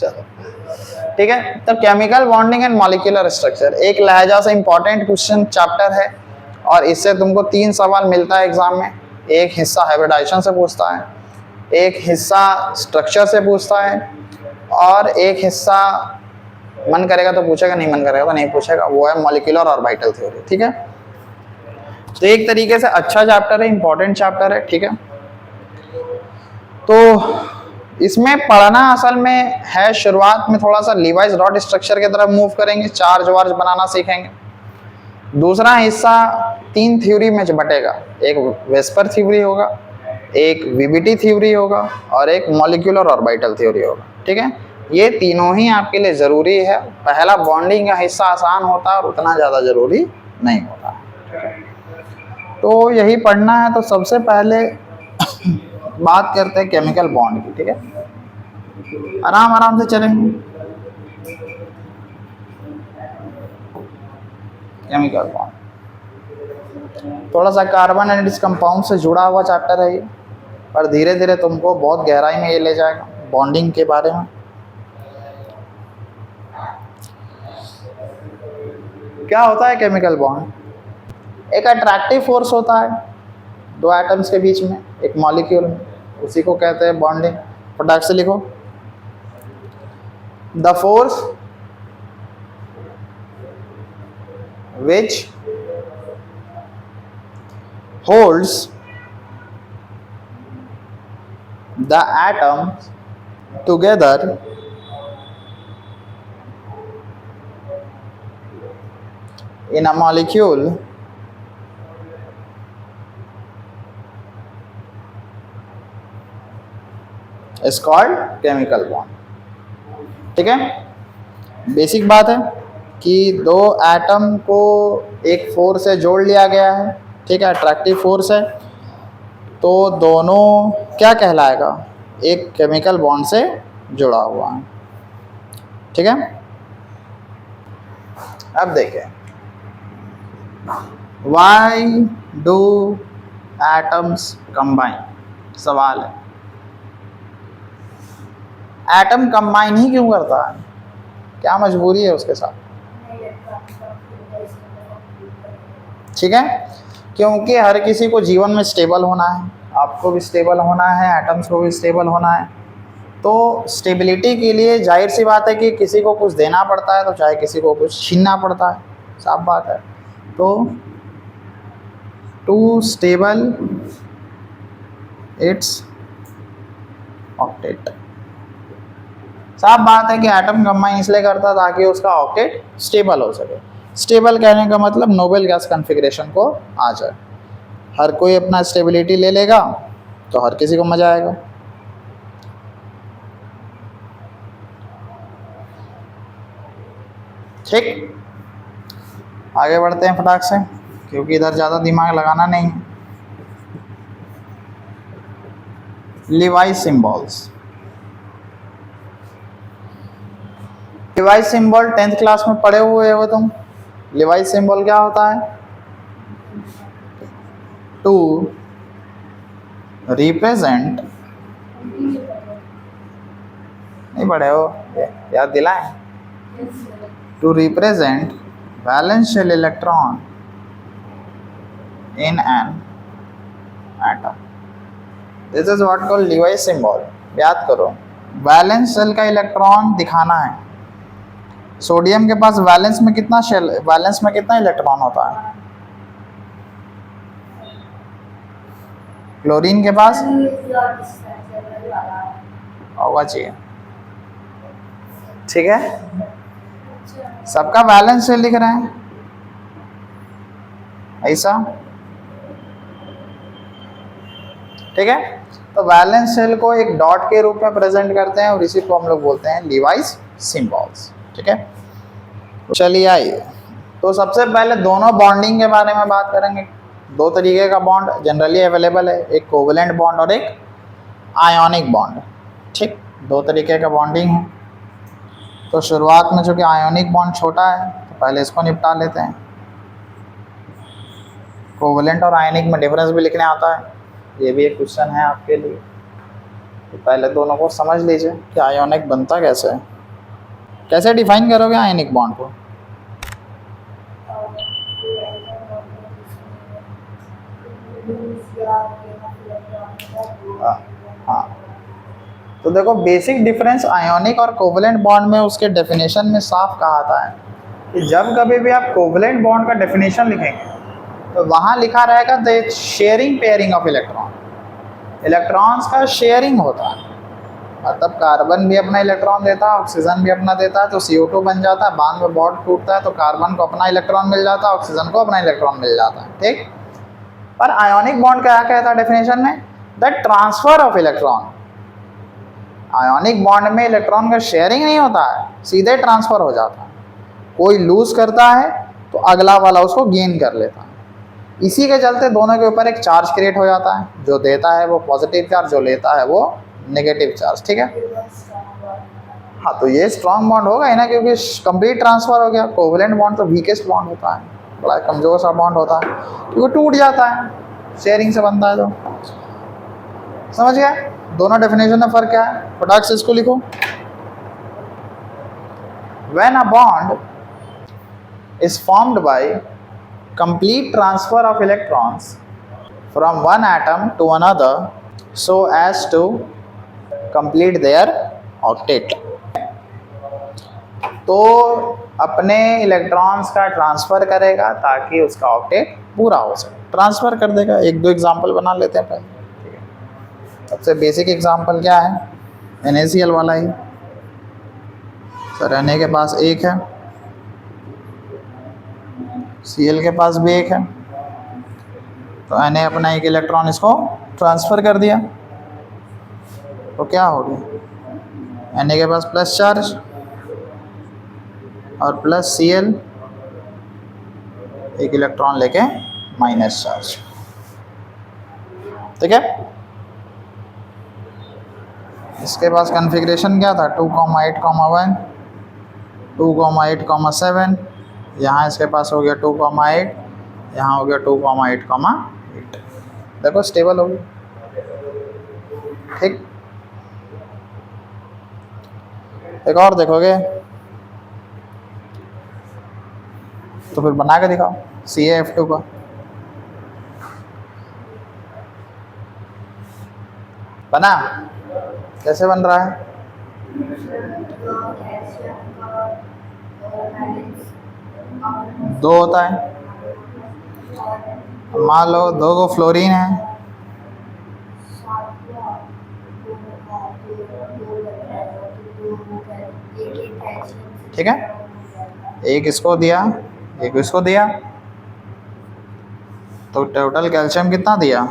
चलो ठीक है। तो chemical bonding and molecular structure एक लहजा से इंपॉर्टेंट क्वेश्चन चैप्टर है और इससे तुमको 3 सवाल मिलता है एग्जाम में। एक हिस्सा हाइब्रिडाइजेशन से पूछता है, एक हिस्सा स्ट्रक्चर से पूछता है और एक हिस्सा मन करेगा तो पूछेगा, नहीं मन करेगा तो नहीं पूछेगा, वो है मॉलिक्यूलर और वाइटल थ्योरी। ठीक है, तो एक तरीके से अच्छा चैप्टर है, इंपॉर्टेंट चैप्टर है। ठीक है, तो इसमें पढ़ना असल में है, शुरुआत में थोड़ा सा लीवाइस डॉट स्ट्रक्चर की तरफ मूव करेंगे, चार्ज वार्ज बनाना सीखेंगे। दूसरा हिस्सा 3 थ्योरी में बटेगा, एक वेस्पर थ्योरी होगा, एक वीबीटी थ्योरी होगा और एक मॉलिक्यूलर और वाइटल थ्योरी होगा। ठीक है, ये तीनों ही आपके लिए ज़रूरी है। पहला बॉन्डिंग का हिस्सा आसान होता है और उतना ज़्यादा ज़रूरी नहीं होता है। तो यही पढ़ना है। तो सबसे पहले बात करते हैं केमिकल बॉन्ड की। ठीक है, आराम आराम से चलेंगे। केमिकल बॉन्ड थोड़ा सा कार्बन एंड इट्स कंपाउंड से जुड़ा हुआ चैप्टर है ये, पर धीरे धीरे तुमको बहुत गहराई में ये ले जाएगा बॉन्डिंग के बारे में। क्या होता है केमिकल बॉन्ड? एक अट्रैक्टिव फोर्स होता है 2 एटम्स के बीच में, एक मॉलिक्यूल में, उसी को कहते हैं बॉन्डिंग। फटाक से लिखो, the force which holds the atoms together in a molecule is called chemical bond। ठीक है, बेसिक बात है कि 2 एटम को एक फोर्स से जोड़ लिया गया है। ठीक है, अट्रैक्टिव फोर्स है, तो दोनों क्या कहलाएगा? एक केमिकल बॉन्ड से जुड़ा हुआ है। ठीक है, अब देखें, वाई डू एटम्स कंबाइन? सवाल है, एटम कंबाइन ही क्यों करता है? क्या मजबूरी है उसके साथ? ठीक है, क्योंकि हर किसी को जीवन में स्टेबल होना है, आपको भी स्टेबल होना है, एटम्स को भी स्टेबल होना है। तो स्टेबिलिटी के लिए जाहिर सी बात है कि किसी को कुछ देना पड़ता है, तो चाहे किसी को कुछ छीनना पड़ता है, साफ बात है। तो टू स्टेबल इट्स ऑक्टेट। साफ बात है कि एटम कंबाइन इसलिए करता है ताकि उसका ऑक्टेट स्टेबल हो सके। स्टेबल कहने का मतलब नोबेल गैस कॉन्फ़िगरेशन को आ जाए। हर कोई अपना स्टेबिलिटी ले लेगा तो हर किसी को मजा आएगा। ठीक, आगे बढ़ते हैं फटाक से, क्योंकि इधर ज़्यादा दिमाग लगाना नहीं है। Levi's symbols. Levi's symbol 10th class में पढ़े हुए हो तुम। लिवाइस सिंबल क्या होता है? टू रिप्रेजेंट, नहीं पढ़े हो, याद दिलाएं। To represent valence shell electron in an atom, this is what called Lewis symbol. याद करो, वैलेंस शेल का इलेक्ट्रॉन दिखाना है। सोडियम के पास वैलेंस में कितना शेल, वैलेंस में कितना इलेक्ट्रॉन होता है? क्लोरीन के पास होगा चाहिए। ठीक है, सबका वैलेंस शेल लिख रहे हैं ऐसा। ठीक है, तो वैलेंस शेल को एक डॉट के रूप में प्रेजेंट करते हैं और इसी को हम लोग बोलते हैं लिवाइस सिंबल्स। ठीक है, चलिए आइए, तो सबसे पहले दोनों बॉन्डिंग के बारे में बात करेंगे। 2 तरीके का बॉन्ड जनरली अवेलेबल है, एक कोवेलेंट बॉन्ड और एक आयोनिक बॉन्ड। ठीक, 2 तरीके का बॉन्डिंग है। तो शुरुआत में चूँकि आयोनिक बॉन्ड छोटा है तो पहले इसको निपटा लेते हैं। कोवेलेंट और आयोनिक में डिफरेंस भी लिखने आता है, ये भी एक क्वेश्चन है आपके लिए। तो पहले दोनों को समझ लीजिए कि आयोनिक बनता कैसे है। कैसे डिफाइन करोगे आयनिक बॉन्ड को? हाँ हाँ, तो देखो बेसिक डिफरेंस आयोनिक और कोवलेंट बॉन्ड में उसके डेफिनेशन में साफ कहा था है कि जब कभी भी आप कोवलेंट बॉन्ड का डेफिनेशन लिखेंगे तो वहाँ लिखा रहेगा the sharing pairing of electron, electrons का शेयरिंग होता है, मतलब कार्बन भी अपना इलेक्ट्रॉन देता है, ऑक्सीजन भी अपना देता है, तो CO2 बन जाता है, बाद में बॉन्ड टूटता है तो कार्बन को अपना इलेक्ट्रॉन मिल जाता है, ऑक्सीजन को अपना इलेक्ट्रॉन मिल जाता है, ठीक। पर आयोनिक बॉन्ड क्या कहता है डेफिनेशन में? The transfer of electron. Ionic bond में इलेक्ट्रॉन का शेयरिंग नहीं होता है, सीधे ट्रांसफर हो जाता है। कोई लूज करता है तो अगला वाला उसको गेन कर लेता है। इसी के चलते दोनों के ऊपर एक चार्ज क्रिएट हो जाता है, जो देता है वो पॉजिटिव चार्ज, जो लेता है वो नेगेटिव चार्ज, ठीक है। हाँ, तो ये स्ट्रॉन्ग बॉन्ड होगा ही ना, क्योंकि कंप्लीट ट्रांसफर हो गया। कोवलेंट बॉन्ड तो वीकेस्ट बॉन्ड होता है, बड़ा कमजोर सा बॉन्ड होता है, क्योंकि टूट जाता है, शेयरिंग से बनता है। तो समझ गया दोनों डेफिनेशन में फर्क क्या है? फटाक से इसको लिखो। When a bond is formed by complete transfer of electrons from one atom to another so as to complete their octet, तो अपने इलेक्ट्रॉन्स का ट्रांसफ़र करेगा ताकि उसका ऑक्टेट पूरा हो सके, ट्रांसफ़र कर देगा। एक दो एग्जांपल बना लेते हैं पहले। सबसे बेसिक एग्जांपल क्या है? NaCl वाला ही। सर Na के पास एक है, Cl के पास भी एक है, तो Na अपना एक इलेक्ट्रॉन इसको ट्रांसफ़र कर दिया, तो क्या हो गया? Na के पास प्लस चार्ज और प्लस Cl एक इलेक्ट्रॉन लेके माइनस चार्ज, ठीक है। इसके पास कॉन्फ़िगरेशन क्या था? 2,8,1, 2,8,7, यहाँ इसके पास हो गया 2,8, यहाँ हो गया 2,8,8। देखो स्टेबल हो गई, ठीक। एक और देखोगे तो फिर बना के दिखाओ CaF2 का। बना? कैसे बन रहा है? दो होता है, मान लो 2 को फ्लोरीन है, ठीक है। एक इसको दिया, एक इसको दिया, तो टोटल कैल्शियम कितना दिया?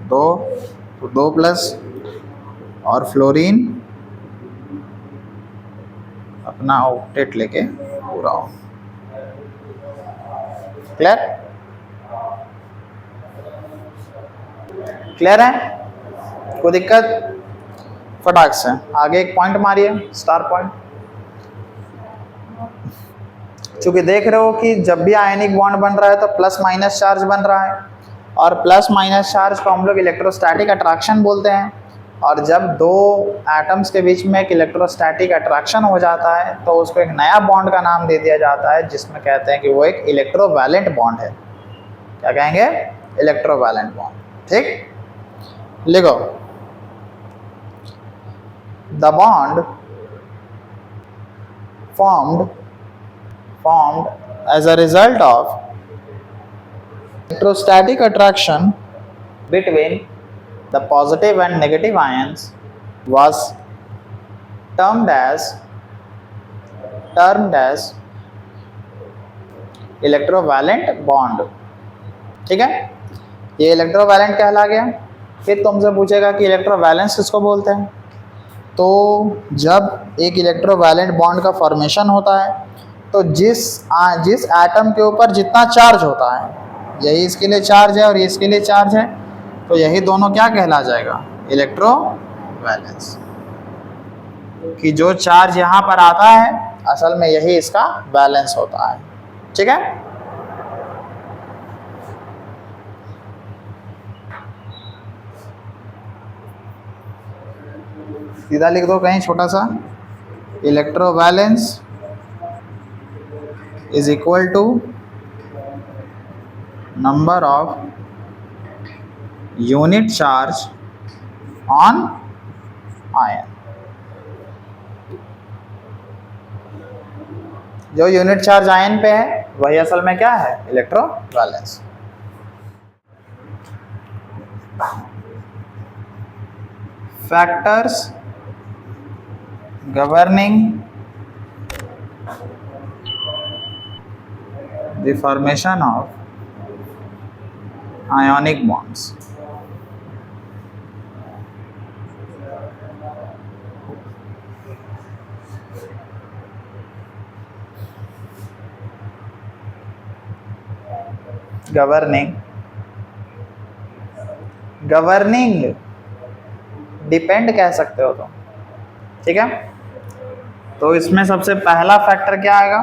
2, तो 2 प्लस, और फ्लोरीन अपना ऑक्टेट लेके पूरा हो। क्लियर? क्लियर है? कोई दिक्कत? फटाक से आगे एक पॉइंट मारिए, स्टार पॉइंट। चूंकि देख रहे हो कि जब भी आयनिक बॉन्ड बन रहा है तो प्लस माइनस चार्ज बन रहा है, और प्लस माइनस चार्ज को हम लोग इलेक्ट्रोस्टैटिक अट्रैक्शन बोलते हैं। और जब दो एटम्स के बीच में एक इलेक्ट्रोस्टैटिक अट्रैक्शन हो जाता है तो उसको एक नया बॉन्ड का नाम दे दिया जाता है, जिसमें कहते हैं कि वो एक इलेक्ट्रोवैलेंट बॉन्ड है। क्या कहेंगे? इलेक्ट्रोवैलेंट बॉन्ड, ठीक। लिखो, the bond formed as a result of electrostatic attraction between the positive and negative ions was termed as electrovalent bond, ठीक है। ये इलेक्ट्रोवैलेंट कहला गया। फिर तुमसे पूछेगा कि इलेक्ट्रोवैलेंस किसको बोलते हैं? तो जब एक इलेक्ट्रोवैलेंट बॉन्ड का फॉर्मेशन होता है तो जिस एटम के ऊपर जितना चार्ज होता है, यही इसके लिए चार्ज है और ये इसके लिए चार्ज है, तो यही दोनों क्या कहला जाएगा? इलेक्ट्रोवैलेंस। कि जो चार्ज यहाँ पर आता है असल में यही इसका बैलेंस होता है, ठीक है। सीधा लिख दो कहीं छोटा सा, electrovalence is equal to number of unit charge on ion. जो यूनिट चार्ज आयन पे है वही असल में क्या है, electrovalence. Factors governing the formation of ionic bonds. Governing depend कह सकते हो तुम, ठीक है। तो इसमें सबसे पहला फैक्टर क्या आएगा,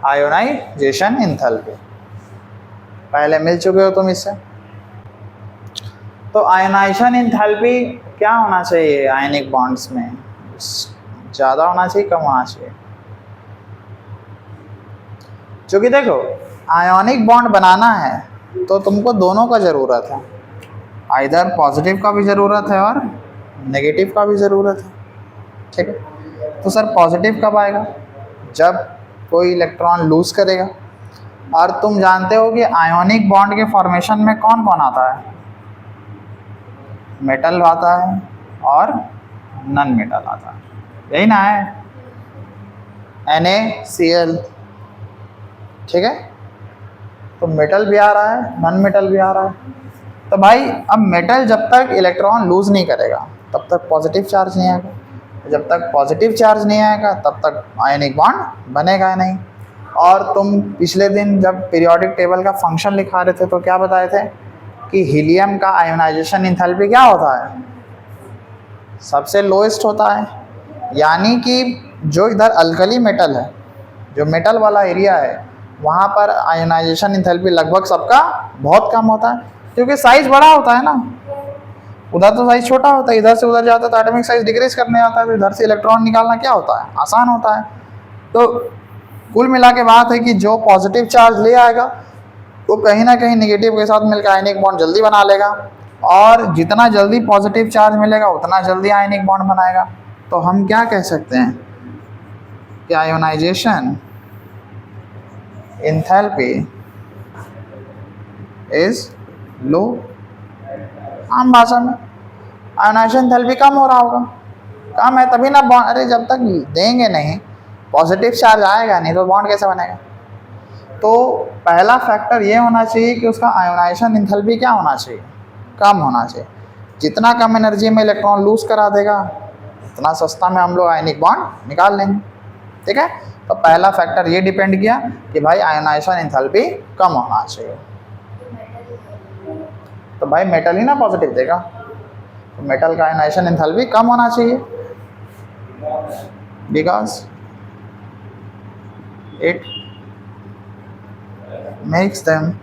आयोनाइजेशन एंथैल्पी। पहले मिल चुके हो तुम इससे। तो आयोनाइजेशन एंथैल्पी क्या होना चाहिए आयनिक बॉन्ड्स में, ज़्यादा होना चाहिए कम होना चाहिए? क्योंकि देखो आयोनिक बॉन्ड बनाना है तो तुमको दोनों का ज़रूरत है, आइदर पॉजिटिव का भी ज़रूरत है और नेगेटिव का भी ज़रूरत है, ठीक है। तो सर पॉजिटिव कब आएगा, जब कोई इलेक्ट्रॉन लूज़ करेगा। और तुम जानते हो कि आयोनिक बॉन्ड के फॉर्मेशन में कौन कौन आता है, मेटल आता है और नॉन मेटल आता है, यही ना है, NaCl, ठीक है। तो मेटल भी आ रहा है, नॉन मेटल भी आ रहा है। तो भाई अब मेटल जब तक इलेक्ट्रॉन लूज नहीं करेगा तब तक पॉजिटिव चार्ज नहीं आएगा, जब तक पॉजिटिव चार्ज नहीं आएगा तब तक आयनिक बॉन्ड बनेगा नहीं। और तुम पिछले दिन जब पीरियोडिक टेबल का फंक्शन लिखा रहे थे तो क्या बताए थे कि हीलियम का आयोनाइजेशन एंथैल्पी क्या होता है, सबसे लोएस्ट होता है। यानी कि जो इधर अल्कली मेटल है, जो मेटल वाला एरिया है, वहाँ पर आयोनाइजेशन एंथैल्पी लगभग सबका बहुत कम होता है, क्योंकि साइज बड़ा होता है ना। उधर तो साइज छोटा होता है, इधर से उधर जाता है तो एटॉमिक साइज डिक्रीज करने आता है, तो इधर से इलेक्ट्रॉन निकालना क्या होता है, आसान होता है। तो कुल मिला के बात है कि जो पॉजिटिव चार्ज ले आएगा वो कहीं ना कहीं नेगेटिव के साथ मिलकर आयनिक बॉन्ड जल्दी बना लेगा, और जितना जल्दी पॉजिटिव चार्ज मिलेगा उतना जल्दी आयनिक बॉन्ड बनाएगा। तो हम क्या कह सकते हैं कि आयोनाइजेशन एंथैल्पी इज लो। आम भाषा में आयोनाइजेशन एंथैल्पी कम हो रहा होगा, कम है तभी ना बॉन्ड, अरे जब तक देंगे नहीं पॉजिटिव चार्ज आएगा नहीं तो बॉन्ड कैसे बनेगा। तो पहला फैक्टर ये होना चाहिए कि उसका आयोनाइजेशन एंथैल्पी क्या होना चाहिए, कम होना चाहिए। जितना कम एनर्जी में इलेक्ट्रॉन लूज करा देगा उतना सस्ता में हम लोग आयनिक बॉन्ड निकाल लेंगे, ठीक है। तो पहला फैक्टर ये डिपेंड किया कि भाई आयोनाइजेशन एंथैल्पी कम होना चाहिए। तो भाई मेटल ही ना पॉजिटिव देगा, तो मेटल का आयोनाइजेशन एंथैल्पी कम होना चाहिए, बिकॉज it makes them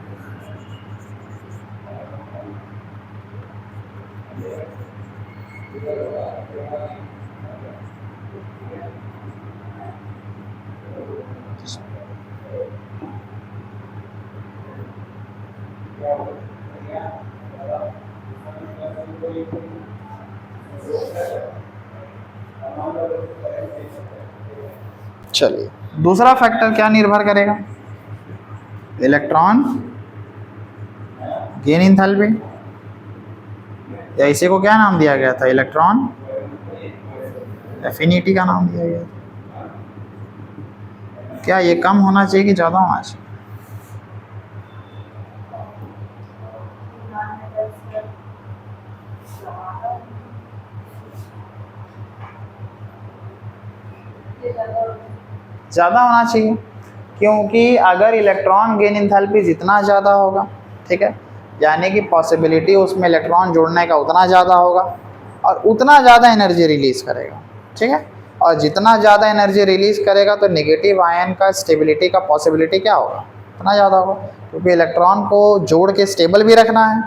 चलिए दूसरा फैक्टर क्या निर्भर करेगा, इलेक्ट्रॉन गेन एंथैल्पी, या इसी को क्या नाम दिया गया था, इलेक्ट्रॉन एफिनिटी का नाम दिया गया। क्या ये कम होना चाहिए कि ज़्यादा होना चाहिए? ज़्यादा होना चाहिए, क्योंकि अगर इलेक्ट्रॉन गेन एंथैल्पी जितना ज़्यादा होगा, ठीक है, यानी कि पॉसिबिलिटी उसमें इलेक्ट्रॉन जोड़ने का उतना ज़्यादा होगा और उतना ज़्यादा एनर्जी रिलीज़ करेगा, ठीक है। और जितना ज़्यादा एनर्जी रिलीज़ करेगा तो नेगेटिव आयन का स्टेबिलिटी का पॉसिबिलिटी क्या होगा, उतना ज़्यादा होगा, क्योंकि इलेक्ट्रॉन को जोड़ के स्टेबल भी रखना है।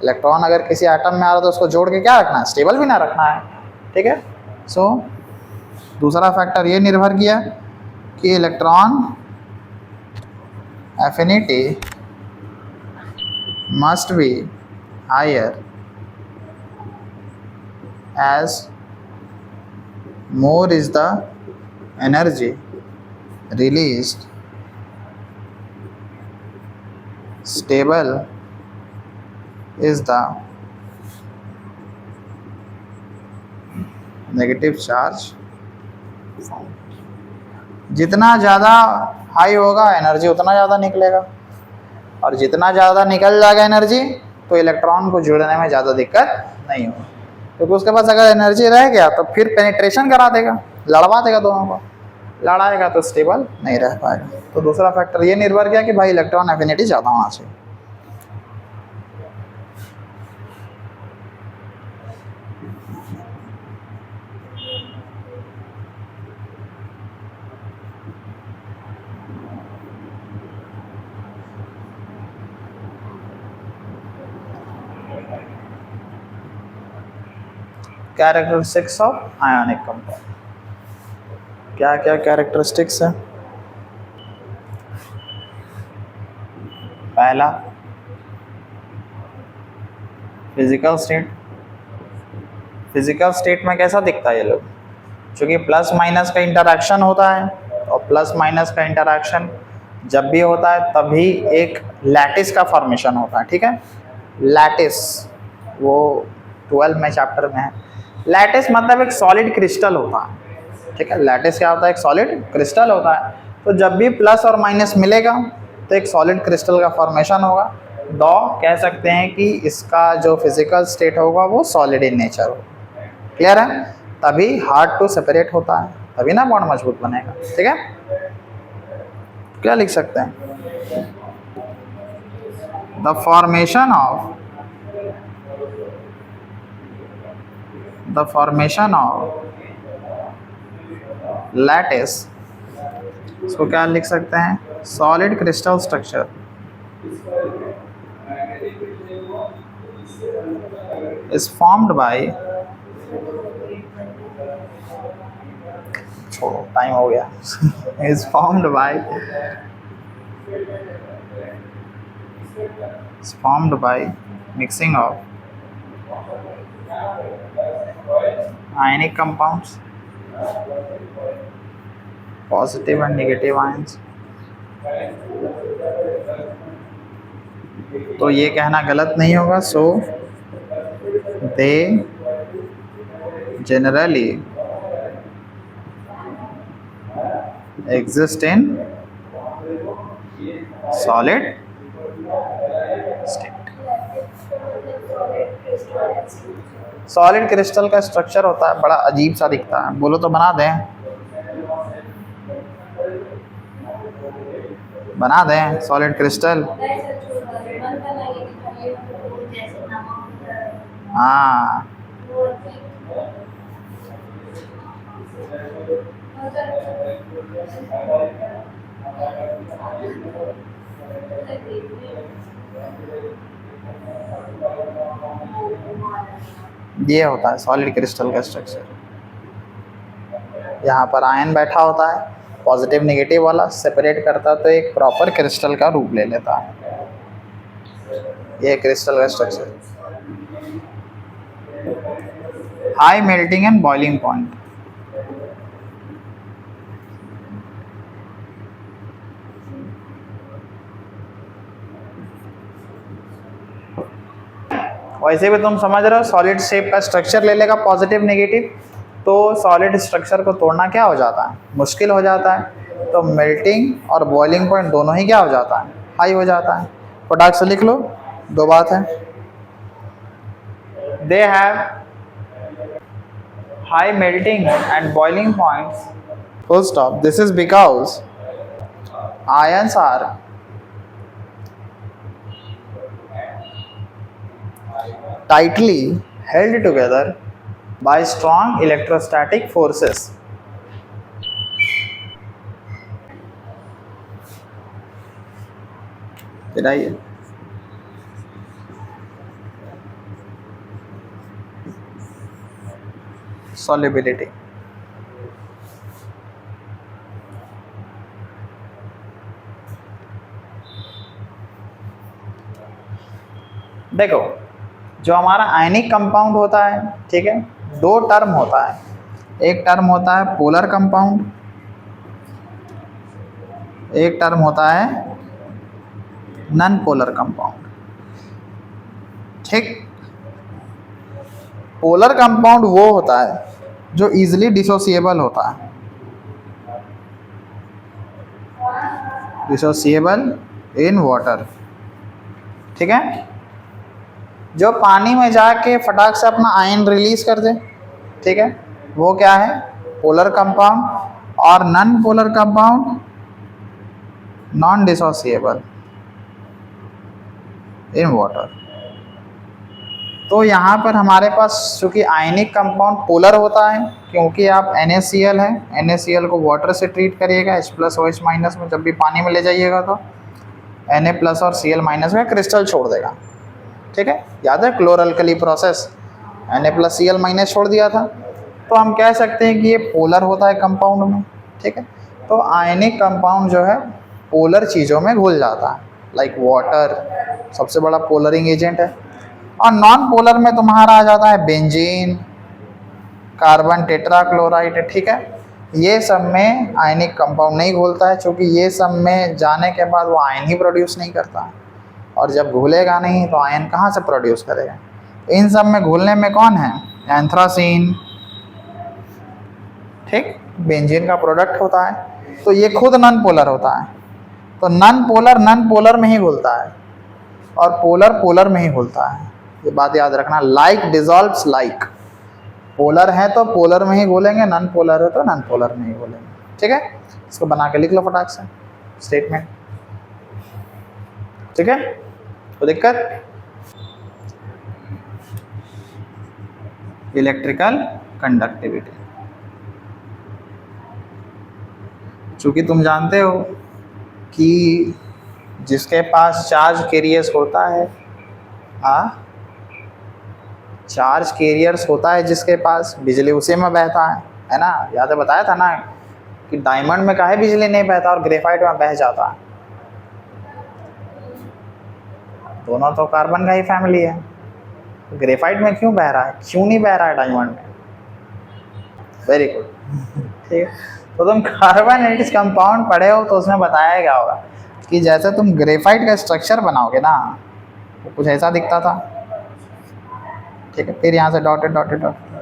इलेक्ट्रॉन अगर किसी एटम में आ रहा है तो उसको जोड़ के क्या रखना है, स्टेबल भी ना रखना है। ठीक है, सो दूसरा फैक्टर ये निर्भर किया कि electron affinity must be higher as more is the energy released, stable is the negative charge. जितना ज़्यादा हाई होगा एनर्जी उतना ज़्यादा निकलेगा, और जितना ज़्यादा निकल जाएगा एनर्जी तो इलेक्ट्रॉन को जुड़ने में ज़्यादा दिक्कत नहीं होगी, क्योंकि उसके पास अगर एनर्जी रह गया तो फिर पेनिट्रेशन करा देगा, लड़वा देगा दोनों को, लड़ाएगा तो स्टेबल नहीं रह पाएगा। तो दूसरा फैक्टर ये निर्भर किया कि भाई इलेक्ट्रॉन एफिनिटी ज़्यादा होना चाहिए। कैरेक्टरिस्टिक्स ऑफ आयोनिक कंपाउंड, क्या क्या कैरेक्टरिस्टिक्स है? पहला फिजिकल स्टेट। फिजिकल स्टेट में कैसा दिखता है ये लोग, क्योंकि प्लस माइनस का इंटरैक्शन होता है, और प्लस माइनस का इंटरैक्शन जब भी होता है तभी एक लैटिस का फॉर्मेशन होता है। ठीक है, लैटिस वो 12 में चैप्टर में है। लैटिस मतलब एक सॉलिड क्रिस्टल होता है। ठीक है, लैटिस क्या होता है, एक सॉलिड क्रिस्टल होता है। तो जब भी प्लस और माइनस मिलेगा तो एक सॉलिड क्रिस्टल का फॉर्मेशन होगा। दो कह सकते हैं कि इसका जो फिजिकल स्टेट होगा वो सॉलिड इन नेचर होगा। क्लियर है, तभी हार्ड टू सेपरेट होता है, तभी ना बॉन्ड मजबूत बनेगा। ठीक है, क्या लिख सकते हैं, द फॉर्मेशन ऑफ लैटिस, इसको क्या लिख सकते हैं, solid crystal structure is formed by, छोड़ो टाइम हो गया, is formed by mixing of ionic compounds, positive and negative ions। तो ये कहना गलत नहीं होगा, सो दे generally exist in solid state। Solid crystal का स्ट्रक्चर होता है, बड़ा अजीब सा दिखता है, बोलो तो बना दें, बना दें सॉलिड क्रिस्टल। हाँ, ये होता है सॉलिड क्रिस्टल का स्ट्रक्चर। यहाँ पर आयन बैठा होता है, पॉजिटिव नेगेटिव वाला सेपरेट करता है तो एक प्रॉपर क्रिस्टल का रूप ले लेता है। ये क्रिस्टल का structure. High melting and boiling point, वैसे भी तुम समझ रहे हो, सॉलिड शेप का स्ट्रक्चर ले लेगा पॉजिटिव नेगेटिव, तो सॉलिड स्ट्रक्चर को तोड़ना क्या हो जाता है, मुश्किल हो जाता है। तो मेल्टिंग और बॉइलिंग पॉइंट दोनों ही क्या हो जाता है, हाई हो जाता है। फटाक से लिख लो, दो बात है, they have high melting and boiling points, full stop. This is because ions are tightly held together by strong electrostatic forces। बताइए। सॉल्युबिलिटी, देखो जो हमारा आयनिक कंपाउंड होता है, ठीक है, दो टर्म होता है। एक टर्म होता है पोलर कंपाउंड, एक टर्म होता है नॉन पोलर कंपाउंड। ठीक, पोलर कंपाउंड वो होता है जो इजीली डिसोसिएबल होता है, डिसोसिएबल इन वाटर। ठीक है, जो पानी में जाके फटाक से अपना आयन रिलीज कर दे, ठीक है, वो क्या है, पोलर कंपाउंड। और non polar compound non dissociable in water. तो यहाँ पर हमारे पास चूँकि आयनिक कंपाउंड पोलर होता है, क्योंकि आप NaCl है, NaCl को वाटर से ट्रीट करिएगा H+OH- में, जब भी पानी में ले जाइएगा तो Na+ और Cl- में क्रिस्टल छोड़ देगा। ठीक है, याद है क्लोरल्कली प्रोसेस, Na+Cl- छोड़ दिया था। तो हम कह सकते हैं कि ये पोलर होता है कंपाउंड में। ठीक है, तो आयनिक कंपाउंड जो है पोलर चीज़ों में घुल जाता है, लाइक वाटर सबसे बड़ा पोलरिंग एजेंट है। और नॉन पोलर में तुम्हारा आ जाता है बेंजीन, कार्बन टेट्राक्लोराइड। ठीक है, ये सब में आयनिक कंपाउंड नहीं घुलता है, क्योंकि ये सब में जाने के बाद वो आयन ही प्रोड्यूस नहीं करता है, और जब घुलेगा नहीं तो आयन कहाँ से प्रोड्यूस करेगा। इन सब में घुलने में कौन है, एंथ्रासीन। ठीक, बेंजीन का प्रोडक्ट होता है, तो ये खुद नॉन पोलर होता है। तो नॉन पोलर में ही घुलता है, और पोलर पोलर में ही घुलता है। ये बात याद रखना, लाइक डिजॉल्व्स लाइक। पोलर है तो पोलर में ही घुलेंगे, नॉन पोलर है तो नॉन पोलर में ही घुलेंगे। ठीक है, इसको बना के लिख लो फटाक से स्टेटमेंट। ठीक है, तो दिक्कत, इलेक्ट्रिकल कंडक्टिविटी। चूँकि तुम जानते हो कि जिसके पास चार्ज कैरियर्स होता है, चार्ज कैरियर्स होता है जिसके पास, बिजली उसी में बहता है ना। याद है, बताया था ना कि डायमंड में काहे बिजली नहीं बहता और ग्रेफाइट में बह जाता है। दोनों तो कार्बन का ही फैमिली है, ग्रेफाइट में क्यों बह रहा है, क्यों नहीं बह रहा है डायमंड में। Very good. ठीक है, तो तुम कार्बन 8 कंपाउंड पढ़े हो, तो उसमें बताया गया होगा कि जैसे तुम ग्रेफाइट का स्ट्रक्चर बनाओगे ना, वो कुछ ऐसा दिखता था। ठीक है, फिर यहाँ से डॉटेड डॉटेड डॉटेड,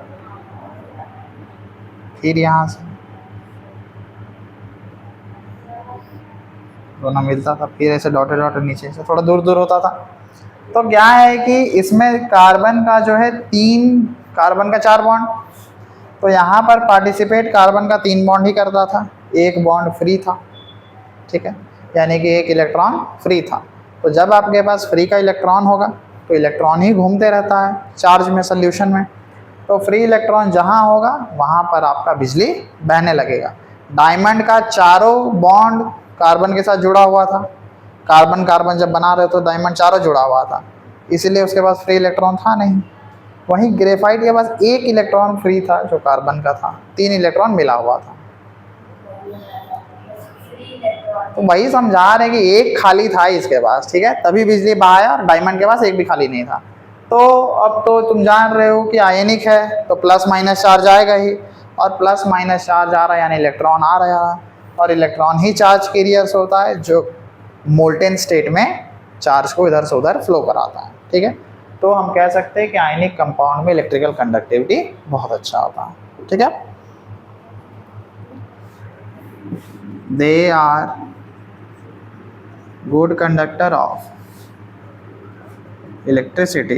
फिर यहाँ से दोनों मिलता था, फिर ऐसे डॉटेड डॉटेड नीचे से थोड़ा दूर दूर होता था। तो क्या है कि इसमें कार्बन का जो है 3, कार्बन का 4 बॉन्ड, तो यहाँ पर पार्टिसिपेट कार्बन का 3 बॉन्ड ही करता था, 1 बॉन्ड फ्री था। ठीक है, यानी कि 1 इलेक्ट्रॉन फ्री था। तो जब आपके पास फ्री का इलेक्ट्रॉन होगा तो इलेक्ट्रॉन ही घूमते रहता है चार्ज में, सोल्यूशन में। तो फ्री इलेक्ट्रॉन जहाँ होगा वहाँ पर आपका बिजली बहने लगेगा। डायमंड का चारों बॉन्ड कार्बन के साथ जुड़ा हुआ था, कार्बन कार्बन जब बना रहे तो डायमंड चारों जुड़ा हुआ था, इसीलिए उसके पास फ्री इलेक्ट्रॉन था नहीं। वहीं ग्रेफाइट के पास 1 इलेक्ट्रॉन फ्री था जो कार्बन का था, 3 इलेक्ट्रॉन मिला हुआ था। तो वही समझा रहे कि 1 खाली था इसके पास, ठीक है, तभी बिजली बहाया, और डायमंड के पास 1 भी खाली नहीं था। तो अब तो तुम जान रहे हो कि आयनिक है तो प्लस माइनस चार्ज आएगा ही, और प्लस माइनस चार्ज आ रहा है यानी इलेक्ट्रॉन आ रहा है, और इलेक्ट्रॉन ही चार्ज कैरियर्स होता है जो मोल्टेन स्टेट में चार्ज को इधर से उधर फ्लो कराता है। ठीक है, तो हम कह सकते हैं कि आयनिक कंपाउंड में इलेक्ट्रिकल कंडक्टिविटी बहुत अच्छा होता है। ठीक है, they are good conductor of electricity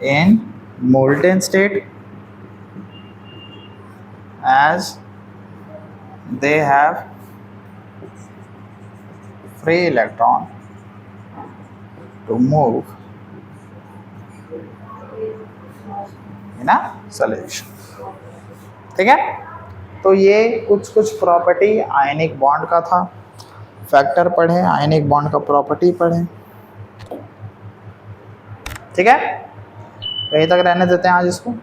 in molten state as they have free electron to move in a solution। ठीक है, तो ये कुछ प्रॉपर्टी आयनिक बॉन्ड का था। फैक्टर पढ़े, आयनिक बॉन्ड का प्रॉपर्टी पढ़े। ठीक है, यहीं तक रहने देते हैं आज इसको।